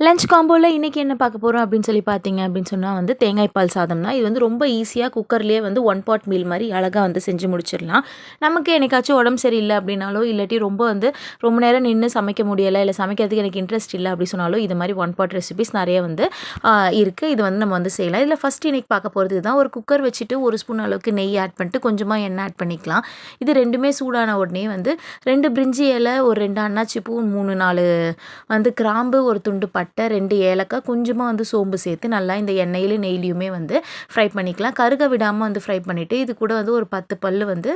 Lunch காம்போல இன்றைக்கி என்ன பார்க்க போகிறோம் அப்படின்னு சொல்லி பார்த்தீங்க அப்படின்னு சொன்னால் வந்து தேங்காய் பால் சாதம் தான். இது வந்து ரொம்ப ஈஸியாக குக்கர்லேயே வந்து ஒன் பாட் மீல் மாதிரி அழகாக வந்து செஞ்சு முடிச்சிடலாம். நமக்கு என்னைக்காச்சும் உடம்பு சரியில்லை அப்படின்னாலோ இல்லாட்டி ரொம்ப நேரம் நின்று சமைக்க முடியலை, இல்லை சமைக்கிறதுக்கு எனக்கு இன்ட்ரெஸ்ட் இல்லை அப்படி சொன்னாலும் இது மாதிரி ஒன் பாட் ரெசிபிஸ் நிறைய வந்து இருக்குது. இது வந்து நம்ம வந்து செய்யலாம். இதில் ஃபஸ்ட் இன்றைக்கி பார்க்க போகிறது தான். ஒரு குக்கர் வச்சுட்டு ஒரு ஸ்பூன் அளவுக்கு நெய் ஆட் பண்ணிட்டு கொஞ்சமாக எண்ணெய் ஆட் பண்ணிக்கலாம். இது ரெண்டுமே சூடான உடனே வந்து 2 பிரிஞ்சி இலை, ஒரு 2 அன்னாச்சி பூ, 3-4 வந்து கிராம்பு, ஒரு துண்டு பட்டை, 2 ஏலக்காய், கொஞ்சமாக வந்து சோம்பு சேர்த்து நல்லா இந்த எண்ணெயிலும் நெய்லியுமே வந்து ஃப்ரை பண்ணிக்கலாம். கருக விடாமல் வந்து ஃப்ரை பண்ணிவிட்டு இது கூட வந்து ஒரு 10 பல் வந்து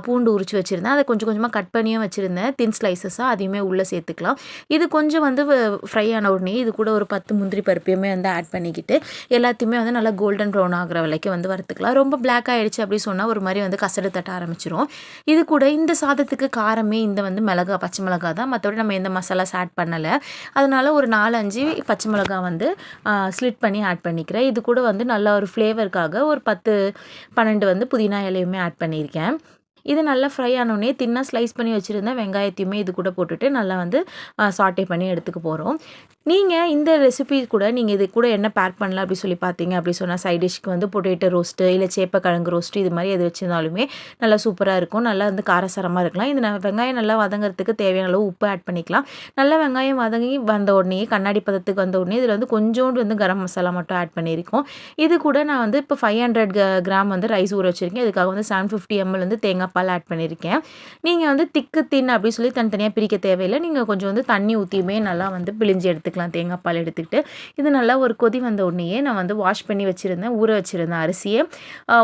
பூண்டு உரிச்சு வச்சுருந்தேன். அதை கொஞ்சம் கொஞ்சமாக கட் பண்ணியும் வச்சுருந்தேன் தின் ஸ்லைசஸாக. அதையுமே உள்ளே சேர்த்துக்கலாம். இது கொஞ்சம் வந்து ஃப்ரை ஆன உடனே இது கூட ஒரு 10 முந்திரி பருப்பையுமே வந்து ஆட் பண்ணிக்கிட்டு எல்லாத்தையுமே வந்து நல்லா கோல்டன் ப்ரௌன் ஆகிற வரைக்கும் வந்து வறுத்துக்கலாம். ரொம்ப பிளாக் ஆகிடுச்சு அப்படி சொன்னால் ஒரு மாதிரி வந்து கசடு தட்ட ஆரம்பிச்சிரும். இது கூட இந்த சாதத்துக்கு காரமே இந்த வந்து பச்சை மிளகா தான். மற்றபடி நம்ம எந்த மசாலாஸ் ஆட் பண்ணலை. அதனால் ஒரு 4-5 பச்சை மிளகாய் வந்து ஸ்லிட் பண்ணி ஆட் பண்ணிக்கிறேன். இது கூட வந்து நல்லா ஒரு ஃப்ளேவருக்காக ஒரு 10-12 வந்து புதினா இலையுமே ஆட் பண்ணியிருக்கேன். இது நல்லா ஃப்ரை ஆனோடனே தின்னாக ஸ்லைஸ் பண்ணி வச்சுருந்தேன் வெங்காயத்தையுமே இது கூட போட்டுட்டு நல்லா வந்து சாட்டே பண்ணி எடுத்துக்க போகிறோம். நீங்கள் இந்த ரெசிபி கூட நீங்கள் இது கூட என்ன பேக் பண்ணலாம் அப்படி சொல்லி பார்த்தீங்க அப்படி சொன்னால் சைட் டிஷ்க்கு வந்து பொட்டேட்டோ ரோஸ்ட்டு, இல்லை சேப்பக்கிழங்கு ரோஸ்ட்டு, இது மாதிரி எது வச்சுருந்தாலுமே நல்லா சூப்பராக இருக்கும். நல்லா வந்து காரசாரமாக இருக்கலாம். இது வெங்காயம் நல்லா வதங்கிறதுக்கு தேவையான அளவு உப்பு ஆட் பண்ணிக்கலாம். நல்லா வெங்காயம் வதங்கி வந்த உடனே கண்ணாடி பதத்துக்கு வந்த உடனே இதில் வந்து கொஞ்சோண்டு வந்து கரம் மசாலா மட்டும் ஆட் பண்ணியிருக்கோம். இது கூட நான் வந்து இப்போ 500 கிராம் வந்து ரைஸ் ஊற வச்சுருக்கேன். இதுக்காக வந்து 750 ml வந்து தேங்காய் பால் ஆட் பண்ணியிருக்கேன். நீங்கள் வந்து திக்கு தின் அப்படி சொல்லி தனித்தனியாக பிரிக்க தேவையில்லை. நீங்கள் கொஞ்சம் வந்து தண்ணி ஊற்றியுமே நல்லா வந்து பிழிஞ்சு எடுத்துக்கலாம். தேங்காய் பால் எடுத்துக்கிட்டு இது நல்லா ஒரு கொதி வந்த உடனேயே நான் வந்து வாஷ் பண்ணி வச்சுருந்தேன், ஊற வச்சுருந்தேன் அரிசியை.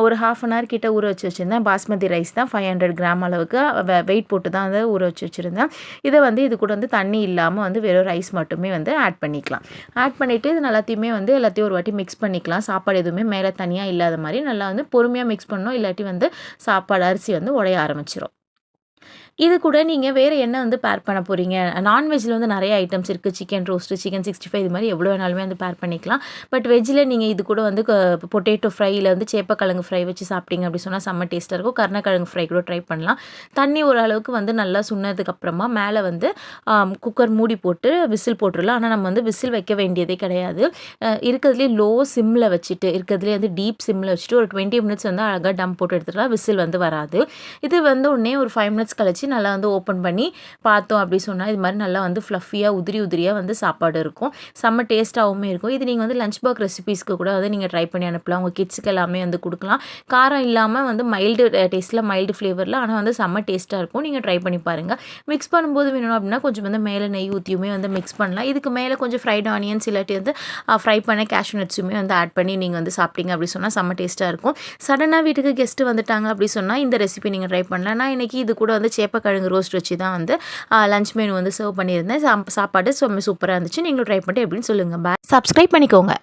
ஒரு 1/2 hour கிட்ட ஊற வச்சுருந்தேன். பாஸ்மதி ரைஸ் தான் 500 கிராம் அளவுக்கு வெயிட் போட்டு தான் அதை ஊற வச்சுருந்தேன். இதை வந்து இது கூட வந்து தண்ணி இல்லாமல் வந்து வெறும் ரைஸ் மட்டுமே வந்து ஆட் பண்ணிக்கலாம். ஆட் பண்ணிவிட்டு இது எல்லாத்தையும் ஒரு வாட்டி மிக்ஸ் பண்ணிக்கலாம். சாப்பாடு எதுவுமே மேலே தனியாக இல்லாத மாதிரி நல்லா வந்து பொறுமையாக மிக்ஸ் பண்ணணும். இல்லாட்டி வந்து சாப்பாடு அரிசி வந்து உடைய ஆரம்பிச்சிடும். இது கூட நீங்கள் வேறு என்ன வந்து பேர் பண்ண போகிறீங்க? நான்வெஜ்ஜில் வந்து நிறைய ஐட்டம்ஸ் இருக்குது. சிக்கன் ரோஸ்ட்டு, சிக்கன் 65 இது மாதிரி எவ்வளோ வேணாலுமே வந்து பேர் பண்ணிக்கலாம். பட் வெஜ்ஜில் நீங்கள் இது கூட வந்து பொட்டேட்டோ ஃப்ரையில் வந்து சேப்பக்கிழங்கு ஃப்ரை வச்சு சாப்பிட்டீங்க அப்படி சொன்னால் செம்ம டேஸ்ட்டாக இருக்கும். கருணக்கிழங்கு ஃப்ரை கூட ட்ரை பண்ணலாம். தண்ணி ஓரளவுக்கு வந்து நல்லா சுண்ணதுக்கப்புறமா மேலே வந்து குக்கர் மூடி போட்டு விசில் போட்டுடலாம். ஆனால் நம்ம வந்து விசில் வைக்க வேண்டியதே கிடையாது. இருக்கிறதுலே லோ சிம்மில் வச்சுட்டு இருக்கிறதுலே வந்து டீப் சிம்மில் வச்சுட்டு ஒரு 20 minutes வந்து அழகாக டம் போட்டு எடுத்துக்கலாம். விசில் வந்து வராது. இது வந்து உடனே ஒரு 5 minutes கழிச்சு நல்லா வந்து ஓப்பன் பண்ணி பார்த்தோம் அப்படி சொன்னால் இது மாதிரி நல்லா வந்து ஃப்ளஃபியாக உதிரியாக வந்து சாப்பாடு இருக்கும். செம்ம டேஸ்ட்டாகவும் இருக்கும். இது நீங்கள் வந்து லஞ்ச் பாக்ஸ் ரெசிபீஸ்க்கு கூட வந்து நீங்கள் ட்ரை பண்ணி அனுப்பலாம். உங்கள் கிட்ஸுக்கு எல்லாமே வந்து கொடுக்கலாம். காரம் இல்லாமல் வந்து மைல்டு டேஸ்ட்டில், மைல்டு ஃப்ளேவரில், ஆனால் வந்து செம்ம டேஸ்ட்டாக இருக்கும். நீங்கள் ட்ரை பண்ணி பாருங்கள். மிக்ஸ் பண்ணும்போது வேணும் அப்படின்னா கொஞ்சம் வந்து மேலே நெய் ஊற்றியுமே வந்து மிக்ஸ் பண்ணலாம். இதுக்கு மேலே கொஞ்சம் ஃப்ரைட் ஆனியன்ஸ் இல்லாட்டி வந்து ஃப்ரை பண்ண கேஷ்யூ நட்ஸுமே வந்து ஆட் பண்ணி நீங்கள் வந்து சாப்பிட்டீங்க அப்படி சொன்னால் செம்ம டேஸ்ட்டாக இருக்கும். சடனாக வீட்டுக்கு கெஸ்ட்டு வந்துட்டாங்க அப்படி சொன்னால் இந்த ரெசிபி நீங்கள் ட்ரை பண்ணலாம். நான் இன்றைக்கி இது கூட வந்து சேப்பக்கிழங்கு ரோஸ்ட் வச்சு தான் வந்து லஞ்ச் மெனு வந்து சர்வ் பண்ணியிருந்தேன். சாப்பாடு சூப்பராக இருந்துச்சு. நீங்களும் ட்ரை பண்ணிட்டு எப்படின்னு சொல்லுங்கள். சப்ஸ்கிரைப் பண்ணிக்கோங்க.